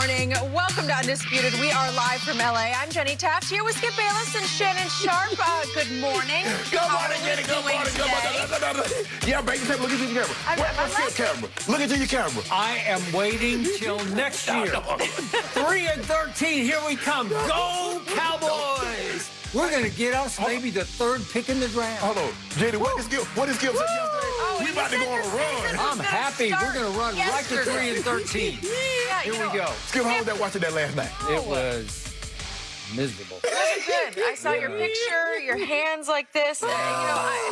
morning. Welcome to Undisputed. We are live from LA. I'm Jenny Taft here with Skip Bayless and Shannon Sharp. Good morning. Good morning, Jenny. Good morning. Good morning. Yeah, baby, look into your camera. What's your camera? Look into your camera. I am waiting till next year. 3-13, here we come. Go Cowboys! We're going to get us maybe the third pick in the draft. Hold on. Jenny, what is Gil said yesterday? We about to go on a run. I'm happy. We're going to run right to 3-13. Yeah, Here we go. Skip, how was that watching that last night? It was miserable. It wasn't good. I saw your picture, your hands like this.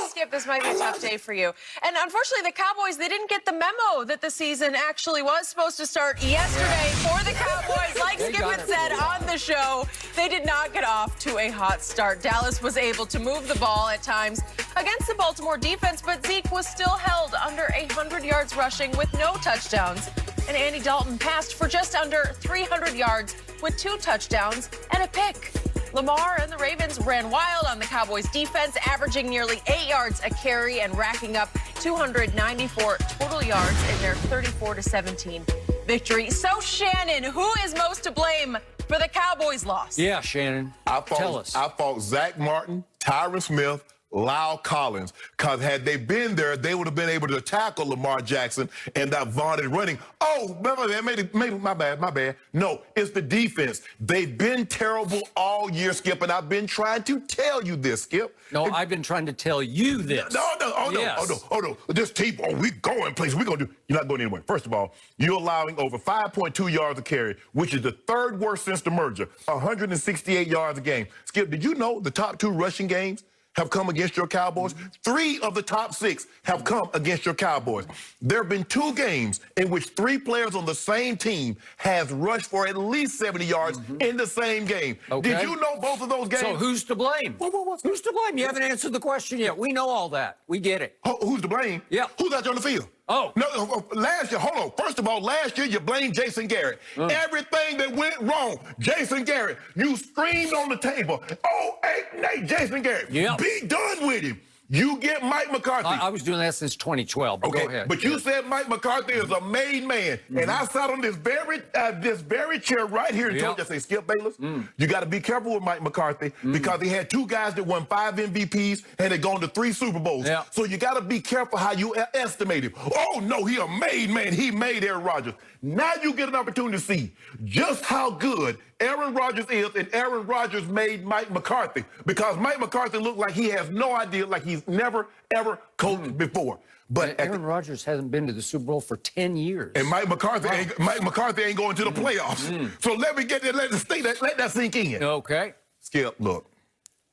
Skip, this might be a tough day for you. And unfortunately, the Cowboys, they didn't get the memo that the season actually was supposed to start yesterday for the Cowboys. Like Skip had said on the show, they did not get off to a hot start. Dallas was able to move the ball at times against the Baltimore defense, but Zeke was still held under 100 yards rushing with no touchdowns. And Andy Dalton passed for just under 300 yards with 2 touchdowns and a pick. Lamar and the Ravens ran wild on the Cowboys defense, averaging nearly 8 yards a carry and racking up 294 total yards in their 34-17 victory. So, Shannon, who is most to blame for the Cowboys' loss? Yeah, Shannon. Tell us. I fought Zach Martin, Tyron Smith, Lyle Collins, because had they been there, they would have been able to tackle Lamar Jackson and that vaunted running. Oh, maybe my bad. No, it's the defense. They've been terrible all year, Skip, and I've been trying to tell you this, Skip. No, I've been trying to tell you this. Oh no. This team, we going places. You're not going anywhere. First of all, you're allowing over 5.2 yards a carry, which is the third worst since the merger, 168 yards a game. Skip, did you know the top 2 rushing games have come against your Cowboys? 3 of the top 6 have come against your Cowboys. There have been 2 games in which 3 players on the same team has rushed for at least 70 yards in the same game. Okay. Did you know both of those games? So who's to blame? Who's to blame? You haven't answered the question yet. We know all that. We get it. Who's to blame? Yeah. Who's out there on the field? Oh. No, last year, hold on. First of all, last year you blamed Jason Garrett. Everything that went wrong, Jason Garrett. You screamed on the table. Oh, Nate, Jason Garrett. Yep. Be done with him. You get Mike McCarthy. I was doing that since 2012, but okay, go ahead. But you said Mike McCarthy is a made man. And I sat on this very chair right here and told you, I say, Skip Bayless, you got to be careful with Mike McCarthy because he had 2 guys that won 5 MVPs and had gone to 3 Super Bowls. Yeah. So you got to be careful how you estimate him. Oh, no, he a made man. He made Aaron Rodgers. Now you get an opportunity to see just how good Aaron Rodgers is, and Aaron Rodgers made Mike McCarthy because Mike McCarthy looked like he has no idea, like he's never, ever coached before. But Aaron Rodgers hasn't been to the Super Bowl for 10 years. And Mike McCarthy ain't going to the playoffs. So let me get that, let that sink in. Okay. Skip, look,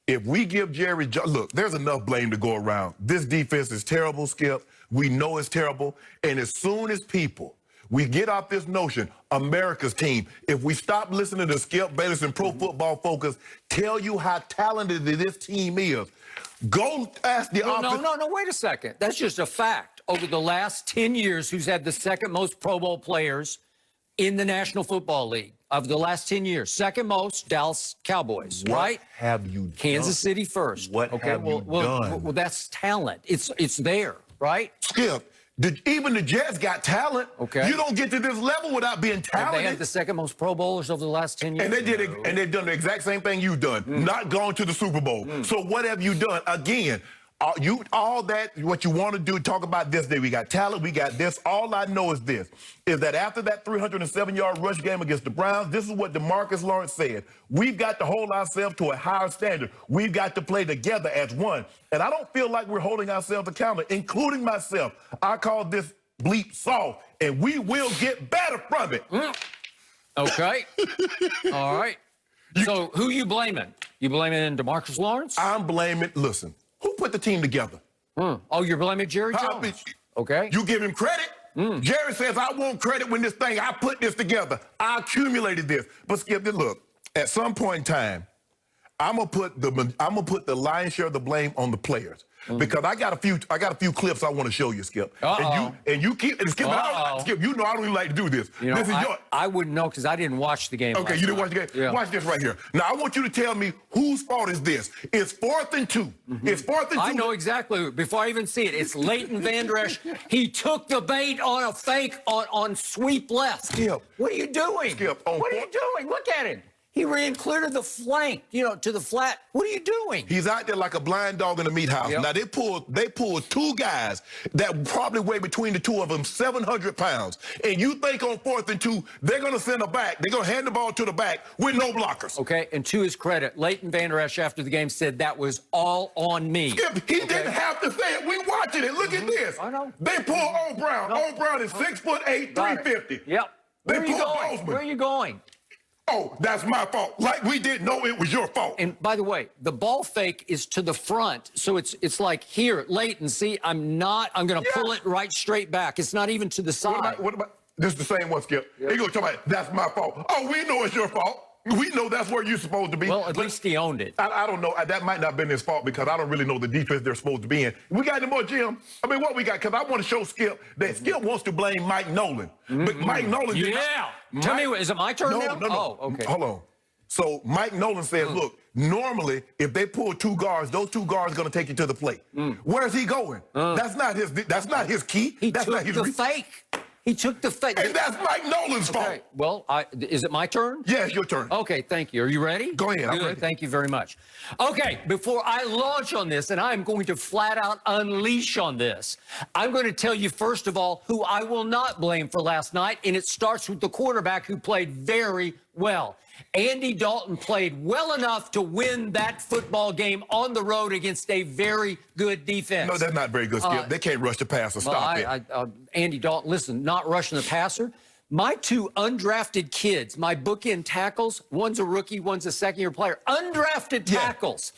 if we give Jerry Jones, look, there's enough blame to go around. This defense is terrible, Skip. We know it's terrible. And as soon as we get off this notion, America's team, if we stop listening to Skip Bayless and Pro Football Focus tell you how talented this team is, go ask the offense. No, wait a second. That's just a fact. Over the last 10 years, who's had the second most Pro Bowl players in the National Football League? Of the last 10 years, second most, Dallas Cowboys, right? What have you done? Kansas City first. What have you done? Well, that's talent. It's there, right? Skip. Even the Jets got talent. Okay. You don't get to this level without being talented. They had the second most Pro Bowlers over the last 10 years. And they've done the exact same thing you've done, not gone to the Super Bowl. So what have you done? Again, what you want to do, talk about this day. We got talent, we got this. All I know is this, is that after that 307-yard rush game against the Browns, this is what DeMarcus Lawrence said. We've got to hold ourselves to a higher standard. We've got to play together as one. And I don't feel like we're holding ourselves accountable, including myself. I call this bleep soft, and we will get better from it. Okay. All right. So who you blaming? You blaming DeMarcus Lawrence? I'm blaming, listen, who put the team together? Oh, you're blaming Jerry Jones? Okay. You give him credit? Jerry says, I want credit when I put this together. I accumulated this. But Skip, look, at some point in time, I'm gonna put the lion's share of the blame on the players. because I got a few clips I want to show you, Skip. And you keep Skip. Skip, you know I don't even like to do this. You know, this is I wouldn't know because I didn't watch the game. Okay, you didn't watch the game. Yeah. Watch this right here. Now I want you to tell me whose fault is this? It's 4th and 2. It's 4th and 2. I know exactly. Before I even see it, it's Leighton Vander Esch. He took the bait on a fake on sweep left. Skip. What are you doing? Skip. What are you doing? Look at him. He ran clear to the flank, to the flat. What are you doing? He's out there like a blind dog in the meat house. Yep. Now, they pulled 2 guys that probably weigh between the 2 of them 700 pounds. And you think on 4th and 2, they're going to send a back. They're going to hand the ball to the back with no blockers. Okay, and to his credit, Leighton Vander Esch after the game said that was all on me. Skip, he didn't have to say it. We watching it. Look at this. I know. They pull O. Brown. O. Brown is 6'8", 350. Yep. They Where are you pull going? Bozeman. Where are you going? Oh, that's my fault. Like we didn't know it was your fault. And by the way, the ball fake is to the front. So it's like here, Leighton, see, I'm going to pull it right straight back. It's not even to the side. What about this is the same one, Skip. He gonna talk about that's my fault. Oh, we know it's your fault. We know that's where you're supposed to be. Well, at least he owned it. I don't know. That might not have been his fault because I don't really know the defense they're supposed to be in. We got any more, Jim? I mean, what we got? Because I want to show Skip that Skip wants to blame Mike Nolan. But Mike Nolan did not. Tell me, is it my turn now? No. Oh, okay. Hold on. So Mike Nolan said, look, normally if they pull 2 guards, those 2 guards are going to take you to the plate. Where's he going? That's not his key. That's not his fake. He took the fake. And that's Mike Nolan's fault. Well, is it my turn? Yeah, it's your turn. Okay, thank you. Are you ready? Go ahead. I'm Good. ready. Thank you very much. Okay, before I launch on this, and I'm going to flat out unleash on this, I'm going to tell you, first of all, who I will not blame for last night, and it starts with the quarterback who played very well. Andy Dalton played well enough to win that football game on the road against a very good defense. No, that's not very good, Skip. They can't rush the passer. Stop it. Andy Dalton, listen, not rushing the passer. My 2 undrafted kids, my bookend tackles, one's a rookie, one's a second-year player, undrafted tackles.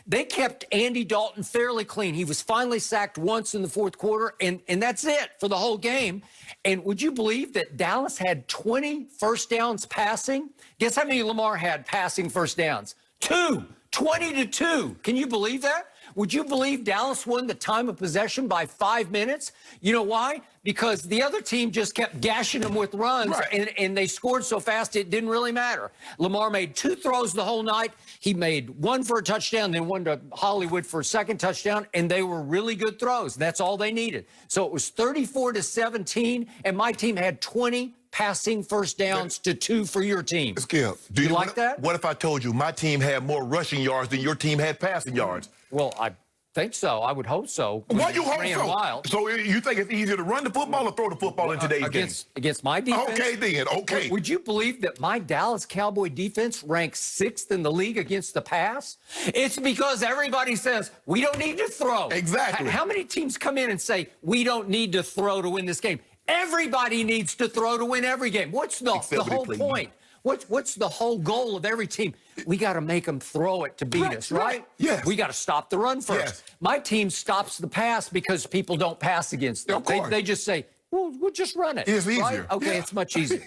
They kept Andy Dalton fairly clean. He was finally sacked once in the 4th quarter, and that's it for the whole game. And would you believe that Dallas had 20 first downs passing? Guess how many Lamar had passing first downs? 2. 20-2. Can you believe that? Would you believe Dallas won the time of possession by 5 minutes? You know why? Because the other team just kept gashing them with runs, and they scored so fast it didn't really matter. Lamar made 2 throws the whole night. He made 1 for a touchdown, then 1 to Hollywood for a second touchdown, and they were really good throws. That's all they needed. So it was 34-17, and my team had 20 passing first downs to 2 for your team. Skip, do you like that? What if I told you my team had more rushing yards than your team had passing yards? Well, I think so. I would hope so. Why you hope so? Wild. So you think it's easier to run the football or throw the football in today's game? Against my defense? Okay, then. Okay. Would you believe that my Dallas Cowboy defense ranks 6th in the league against the pass? It's because everybody says, we don't need to throw. Exactly. How many teams come in and say, we don't need to throw to win this game? Everybody needs to throw to win every game. What's the whole point? What's the whole goal of every team? We got to make them throw it to beat us, right? Yes. We got to stop the run first. Yes. My team stops the pass because people don't pass against them. Of course. They just say, well, we'll just run it. It's easier. Right? Okay, it's much easier.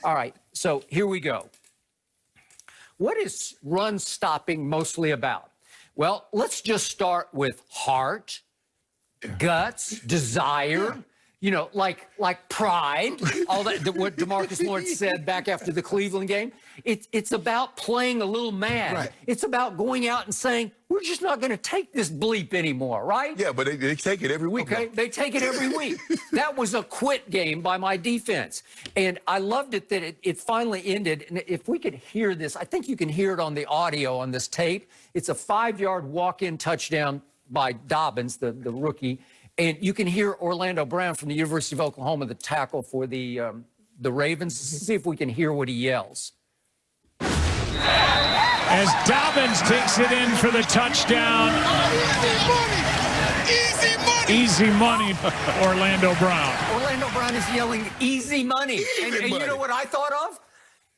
All right, so here we go. What is run stopping mostly about? Well, let's just start with heart, guts, desire. You know, like pride, all that, what DeMarcus Lawrence said back after the Cleveland game. It's about playing a little mad. Right. It's about going out and saying, we're just not going to take this bleep anymore, right? Yeah, but they take it every week. Okay, they take it every week. That was a quit game by my defense. And I loved it that it finally ended. And if we could hear this, I think you can hear it on the audio on this tape. It's a 5-yard walk-in touchdown by Dobbins, the rookie. And you can hear Orlando Brown from the University of Oklahoma, the tackle for the Ravens. See if we can hear what he yells. As Dobbins takes it in for the touchdown. Easy money! Easy money, Orlando Brown. Orlando Brown is yelling, easy money. And you know what I thought of?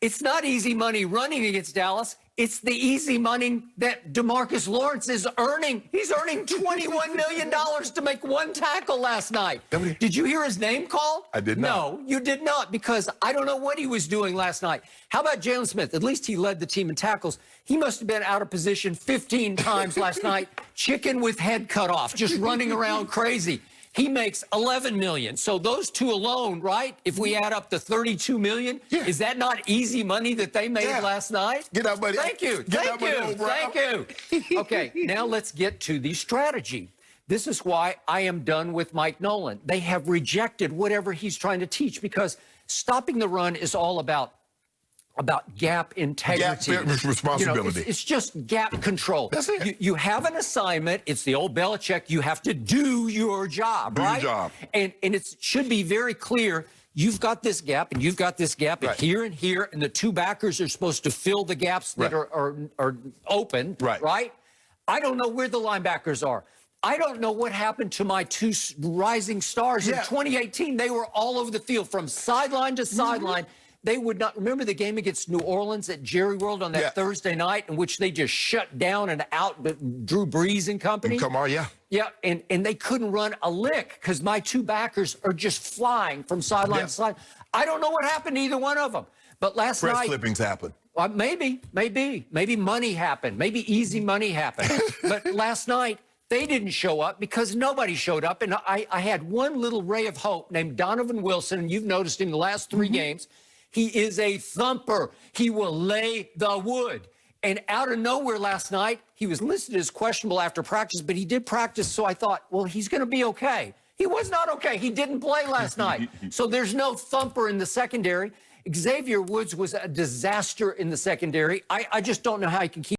It's not easy money running against Dallas. It's the easy money that DeMarcus Lawrence is earning. He's earning $21 million to make one tackle last night. Did you hear his name called? I did not. No, you did not, because I don't know what he was doing last night. How about Jalen Smith? At least he led the team in tackles. He must have been out of position 15 times last night, chicken with head cut off, just running around crazy. He makes $11 million. So those two alone, right? If we add up the $32 million, is that not easy money that they made last night? Get out, buddy. Thank you. Thank you. Thank you. Okay, now let's get to the strategy. This is why I am done with Mike Nolan. They have rejected whatever he's trying to teach, because stopping the run is all about gap integrity. Gap responsibility. It's just gap control. That's it. You have an assignment. It's the old Belichick. You have to do your job, right? Do your job. And it should be very clear. You've got this gap, and you've got this gap, and here, and the two backers are supposed to fill the gaps that are open, right? I don't know where the linebackers are. I don't know what happened to my two rising stars in 2018. They were all over the field from sideline to sideline. They would not remember the game against New Orleans at Jerry World on that Thursday night, in which they just shut down and out Drew Brees and company. Come on, Yeah, and they couldn't run a lick because my two backers are just flying from sideline to sideline. I don't know what happened to either one of them. But last press night, clippings happen. Maybe money happened. Maybe easy money happened. But last night, they didn't show up because nobody showed up. And I had one little ray of hope named Donovan Wilson. And you've noticed in the last 3 games, he is a thumper. He will lay the wood. And out of nowhere last night, he was listed as questionable after practice, but he did practice, so I thought, well, he's going to be okay. He was not okay. He didn't play last night. So there's no thumper in the secondary. Xavier Woods was a disaster in the secondary. I just don't know how he can keep